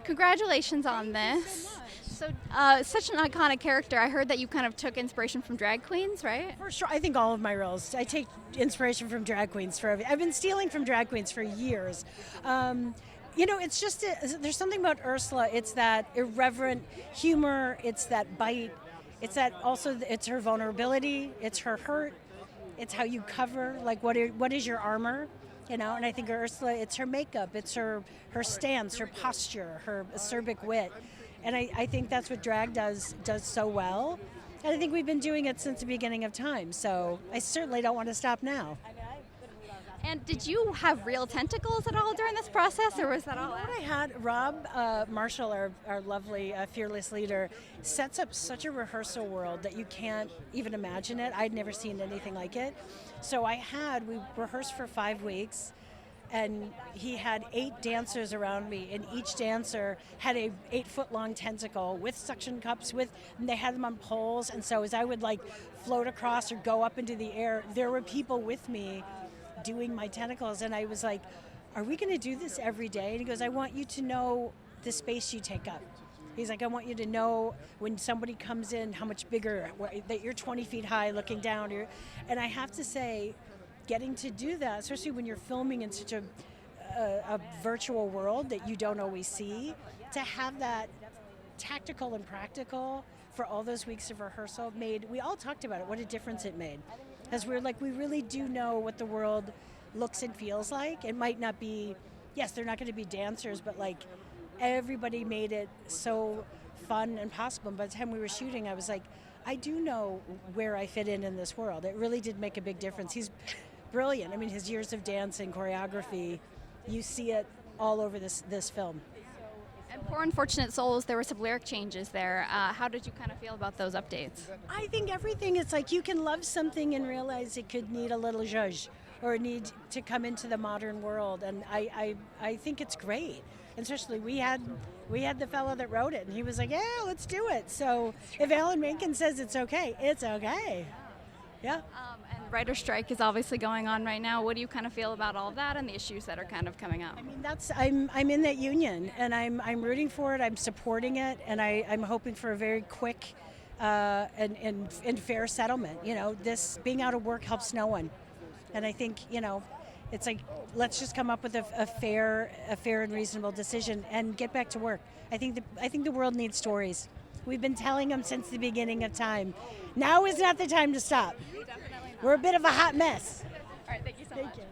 Congratulations on this. So, such an iconic character. I heard that you kind of took inspiration from drag queens, right? For sure, I think all of my roles. I take inspiration from drag queens I've been stealing from drag queens for years. It's just there's something about Ursula. It's that irreverent humor. It's that bite. It's her vulnerability. It's her hurt. It's how you cover. Like what is your armor? And I think Ursula, it's her makeup, it's her stance, her posture, her acerbic wit. And I think that's what drag does so well. And I think we've been doing it since the beginning of time. So I certainly don't want to stop now. And did you have real tentacles at all during this process, or was that all? What I had, Rob Marshall, our lovely, fearless leader, sets up such a rehearsal world that you can't even imagine it. I'd never seen anything like it. So we rehearsed for 5 weeks, and he had 8 dancers around me, and each dancer had a 8-foot-long tentacle with suction cups, and they had them on poles. And so as I would float across or go up into the air, there were people with me doing my tentacles, and I was like, are we going to do this every day? And he goes, I want you to know the space you take up. He's like, I want you to know when somebody comes in how much bigger, that you're 20 feet high looking down. And I have to say, getting to do that, especially when you're filming in such a virtual world that you don't always see, to have that tactical and practical for all those weeks of rehearsal we all talked about it, what a difference it made. Because we really do know what the world looks and feels like. It might not be, yes, they're not going to be dancers, but everybody made it so fun and possible. And by the time we were shooting, I was like, I do know where I fit in this world. It really did make a big difference. He's brilliant. I mean, his years of dance and choreography, you see it all over this film. And Poor Unfortunate Souls, there were some lyric changes there. How did you kind of feel about those updates? I think everything, it's like you can love something and realize it could need a little zhuzh or need to come into the modern world. And I think it's great. And especially we had the fellow that wrote it, and he was like, yeah, let's do it. So if Alan Menken says it's okay, it's okay. Yeah. And the writer's strike is obviously going on right now. What do you kind of feel about all of that and the issues that are kind of coming up? I mean, I'm in that union, and I'm rooting for it. I'm supporting it, and I'm hoping for a very quick and fair settlement. This being out of work helps no one, and I think it's like, let's just come up with a fair and reasonable decision and get back to work. I think the world needs stories. We've been telling them since the beginning of time. Now is not the time to stop. We're a bit of a hot mess. All right, thank you so much. Thank you.